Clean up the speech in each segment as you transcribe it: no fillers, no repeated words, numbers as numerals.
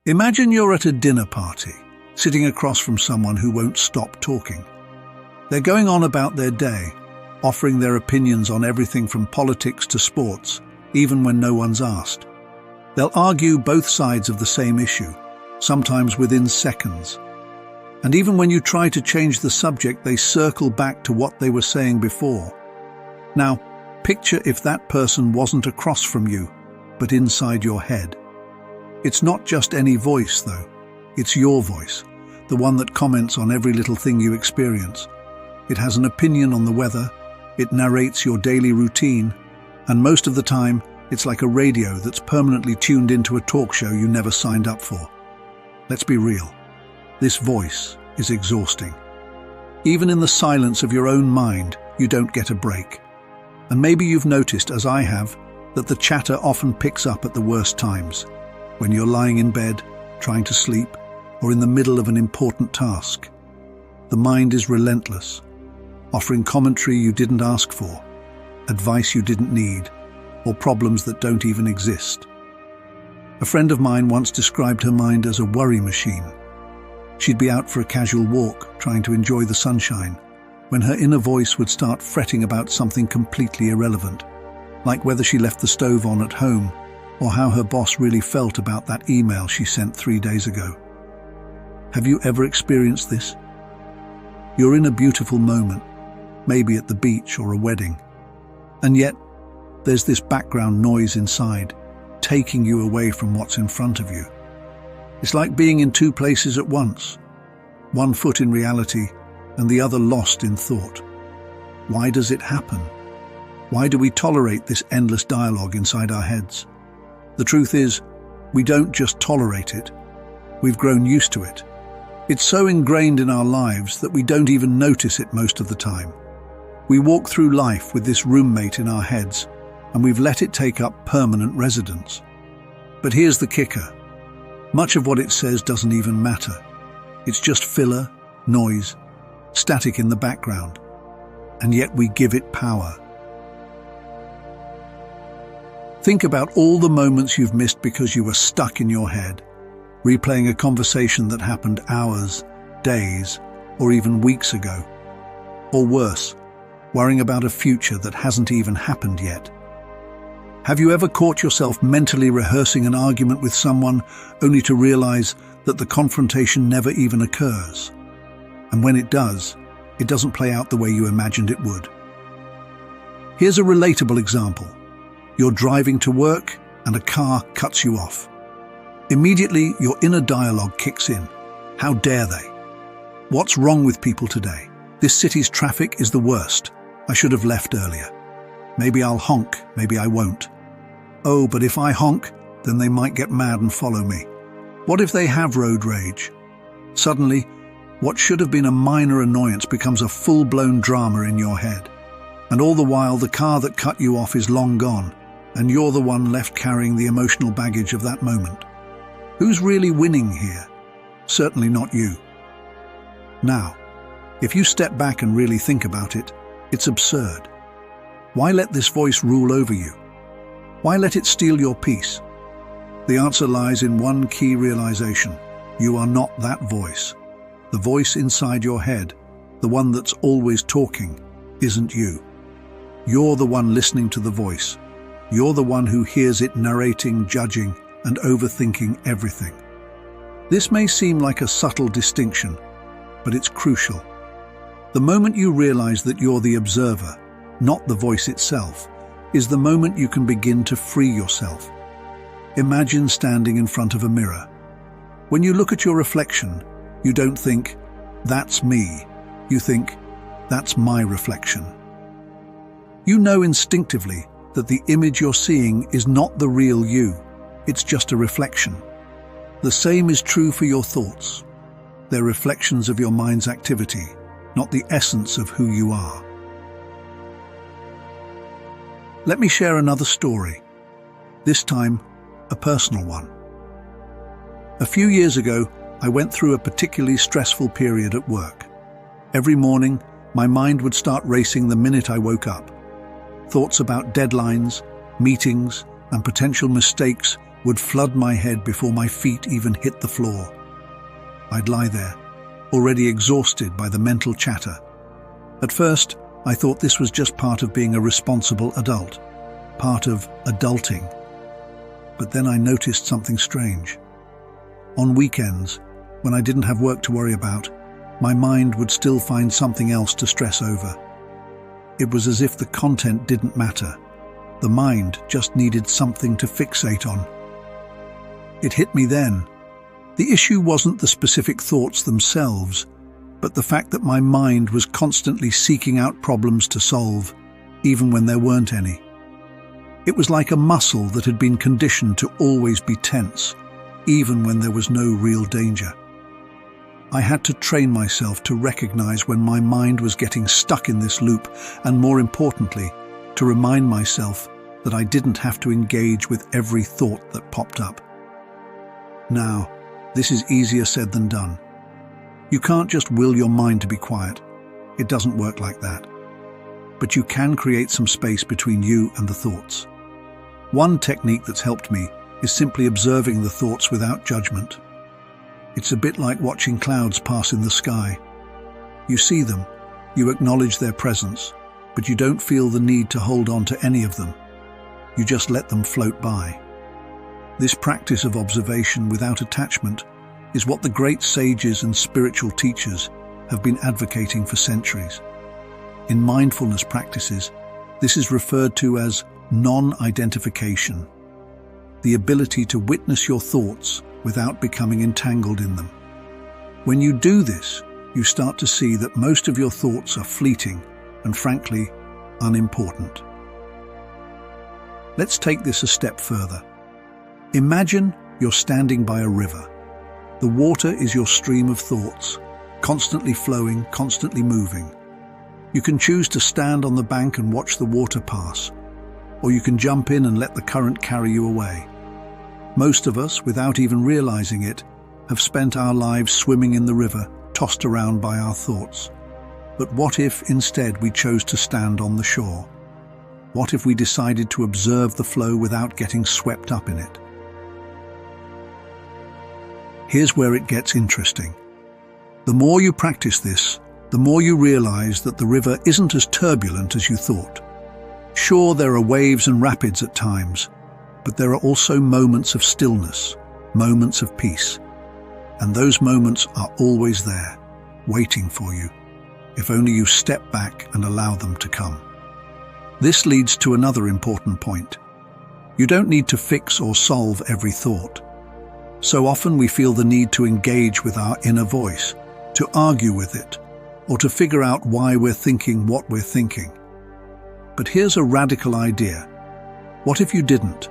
Imagine you're at a dinner party, sitting across from someone who won't stop talking. They're going on about their day, offering their opinions on everything from politics to sports, even when no one's asked. They'll argue both sides of the same issue, sometimes within seconds. And even when you try to change the subject, they circle back to what they were saying before. Now, picture if that person wasn't across from you, but inside your head. It's not just any voice, though. It's your voice, the one that comments on every little thing you experience. It has an opinion on the weather, it narrates your daily routine, and most of the time, it's like a radio that's permanently tuned into a talk show you never signed up for. Let's be real. This voice is exhausting. Even in the silence of your own mind, you don't get a break. And maybe you've noticed, as I have, that the chatter often picks up at the worst times, when you're lying in bed, trying to sleep, or in the middle of an important task. The mind is relentless, offering commentary you didn't ask for, advice you didn't need, or problems that don't even exist. A friend of mine once described her mind as a worry machine. She'd be out for a casual walk, trying to enjoy the sunshine, when her inner voice would start fretting about something completely irrelevant, like whether she left the stove on at home, or how her boss really felt about that email she sent 3 days ago. Have you ever experienced this? You're in a beautiful moment, maybe at the beach or a wedding, and yet there's this background noise inside, taking you away from what's in front of you. It's like being in two places at once, one foot in reality and the other lost in thought. Why does it happen? Why do we tolerate this endless dialogue inside our heads? The truth is, we don't just tolerate it, we've grown used to it. It's so ingrained in our lives that we don't even notice it most of the time. We walk through life with this roommate in our heads, and we've let it take up permanent residence. But here's the kicker. Much of what it says doesn't even matter. It's just filler, noise, static in the background. And yet we give it power. Think about all the moments you've missed because you were stuck in your head, replaying a conversation that happened hours, days, or even weeks ago. Or worse, worrying about a future that hasn't even happened yet. Have you ever caught yourself mentally rehearsing an argument with someone only to realize that the confrontation never even occurs? And when it does, it doesn't play out the way you imagined it would. Here's a relatable example. You're driving to work and a car cuts you off. Immediately, your inner dialogue kicks in. How dare they? What's wrong with people today? This city's traffic is the worst. I should have left earlier. Maybe I'll honk, maybe I won't. Oh, but if I honk, then they might get mad and follow me. What if they have road rage? Suddenly, what should have been a minor annoyance becomes a full-blown drama in your head. And all the while, the car that cut you off is long gone, and you're the one left carrying the emotional baggage of that moment. Who's really winning here? Certainly not you. Now, if you step back and really think about it, it's absurd. Why let this voice rule over you? Why let it steal your peace? The answer lies in one key realization. You are not that voice. The voice inside your head, the one that's always talking, isn't you. You're the one listening to the voice. You're the one who hears it narrating, judging, and overthinking everything. This may seem like a subtle distinction, but it's crucial. The moment you realize that you're the observer, not the voice itself, is the moment you can begin to free yourself. Imagine standing in front of a mirror. When you look at your reflection, you don't think, "That's me." You think, "That's my reflection." You know instinctively that the image you're seeing is not the real you, it's just a reflection. The same is true for your thoughts. They're reflections of your mind's activity, not the essence of who you are. Let me share another story, this time a personal one. A few years ago, I went through a particularly stressful period at work. Every morning, my mind would start racing the minute I woke up. Thoughts about deadlines, meetings, and potential mistakes would flood my head before my feet even hit the floor. I'd lie there, already exhausted by the mental chatter. At first, I thought this was just part of being a responsible adult, part of adulting. But then I noticed something strange. On weekends, when I didn't have work to worry about, my mind would still find something else to stress over. It was as if the content didn't matter. The mind just needed something to fixate on. It hit me then. The issue wasn't the specific thoughts themselves, but the fact that my mind was constantly seeking out problems to solve, even when there weren't any. It was like a muscle that had been conditioned to always be tense, even when there was no real danger. I had to train myself to recognize when my mind was getting stuck in this loop, and more importantly, to remind myself that I didn't have to engage with every thought that popped up. Now, this is easier said than done. You can't just will your mind to be quiet. It doesn't work like that. But you can create some space between you and the thoughts. One technique that's helped me is simply observing the thoughts without judgment. It's a bit like watching clouds pass in the sky. You see them, you acknowledge their presence, but you don't feel the need to hold on to any of them. You just let them float by. This practice of observation without attachment is what the great sages and spiritual teachers have been advocating for centuries. In mindfulness practices, this is referred to as non-identification, the ability to witness your thoughts without becoming entangled in them. When you do this, you start to see that most of your thoughts are fleeting and, frankly, unimportant. Let's take this a step further. Imagine you're standing by a river. The water is your stream of thoughts, constantly flowing, constantly moving. You can choose to stand on the bank and watch the water pass, or you can jump in and let the current carry you away. Most of us, without even realizing it, have spent our lives swimming in the river, tossed around by our thoughts. But what if instead we chose to stand on the shore? What if we decided to observe the flow without getting swept up in it? Here's where it gets interesting. The more you practice this, the more you realize that the river isn't as turbulent as you thought. Sure, there are waves and rapids at times, but there are also moments of stillness, moments of peace. And those moments are always there, waiting for you, if only you step back and allow them to come. This leads to another important point. You don't need to fix or solve every thought. So often we feel the need to engage with our inner voice, to argue with it, or to figure out why we're thinking what we're thinking. But here's a radical idea. What if you didn't?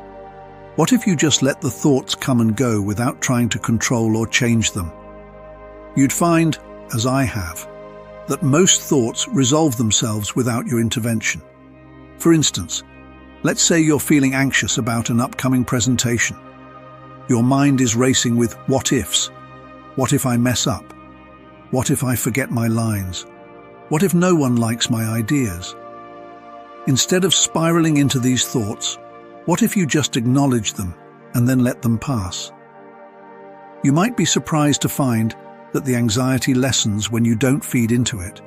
What if you just let the thoughts come and go without trying to control or change them? You'd find, as I have, that most thoughts resolve themselves without your intervention. For instance, let's say you're feeling anxious about an upcoming presentation. Your mind is racing with what ifs. What if I mess up? What if I forget my lines? What if no one likes my ideas? Instead of spiraling into these thoughts, what if you just acknowledge them and then let them pass? You might be surprised to find that the anxiety lessens when you don't feed into it.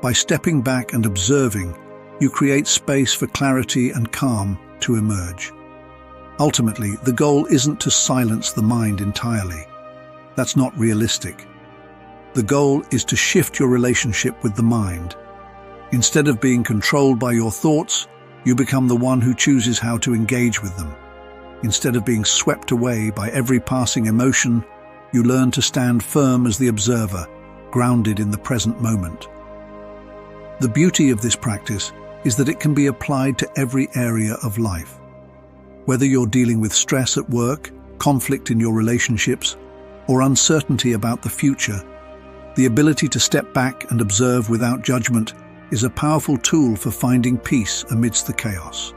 By stepping back and observing, you create space for clarity and calm to emerge. Ultimately, the goal isn't to silence the mind entirely. That's not realistic. The goal is to shift your relationship with the mind. Instead of being controlled by your thoughts, you become the one who chooses how to engage with them. Instead of being swept away by every passing emotion, you learn to stand firm as the observer, grounded in the present moment. The beauty of this practice is that it can be applied to every area of life. Whether you're dealing with stress at work, conflict in your relationships, or uncertainty about the future, the ability to step back and observe without judgment is a powerful tool for finding peace amidst the chaos.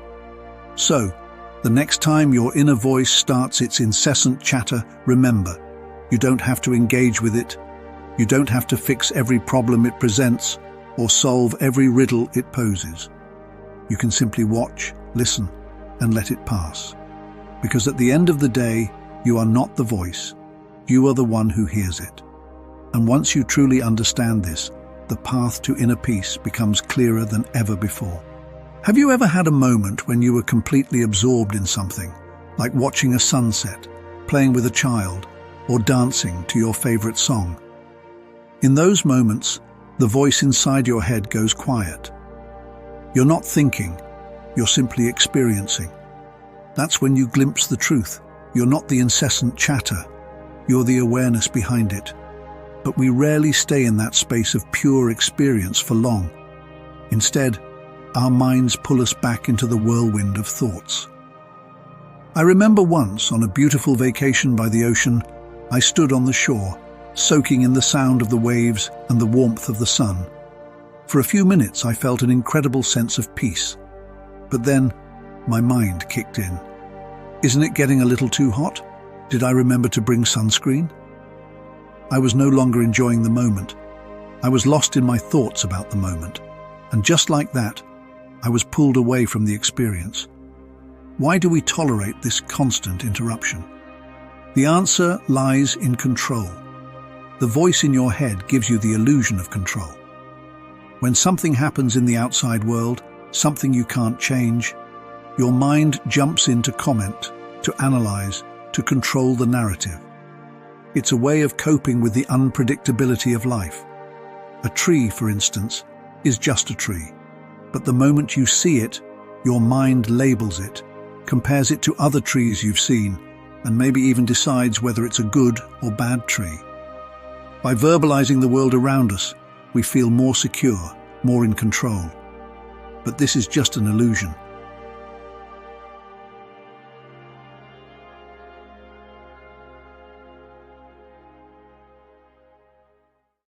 So, the next time your inner voice starts its incessant chatter, remember, you don't have to engage with it. You don't have to fix every problem it presents or solve every riddle it poses. You can simply watch, listen, and let it pass. because at the end of the day, you are not the voice. You are the one who hears it. And once you truly understand this, the path to inner peace becomes clearer than ever before. Have you ever had a moment when you were completely absorbed in something, like watching a sunset, playing with a child, or dancing to your favorite song? In those moments, the voice inside your head goes quiet. You're not thinking, you're simply experiencing. That's when you glimpse the truth. You're not the incessant chatter, you're the awareness behind it. But we rarely stay in that space of pure experience for long. Instead, our minds pull us back into the whirlwind of thoughts. I remember once, on a beautiful vacation by the ocean, I stood on the shore, soaking in the sound of the waves and the warmth of the sun. For a few minutes, I felt an incredible sense of peace. But then, my mind kicked in. Isn't it getting a little too hot? Did I remember to bring sunscreen? I was no longer enjoying the moment. I was lost in my thoughts about the moment. And just like that, I was pulled away from the experience. Why do we tolerate this constant interruption? The answer lies in control. The voice in your head gives you the illusion of control. When something happens in the outside world, something you can't change, your mind jumps in to comment, to analyze, to control the narrative. It's a way of coping with the unpredictability of life. A tree, for instance, is just a tree. But the moment you see it, your mind labels it, compares it to other trees you've seen, and maybe even decides whether it's a good or bad tree. By verbalizing the world around us, we feel more secure, more in control. But this is just an illusion.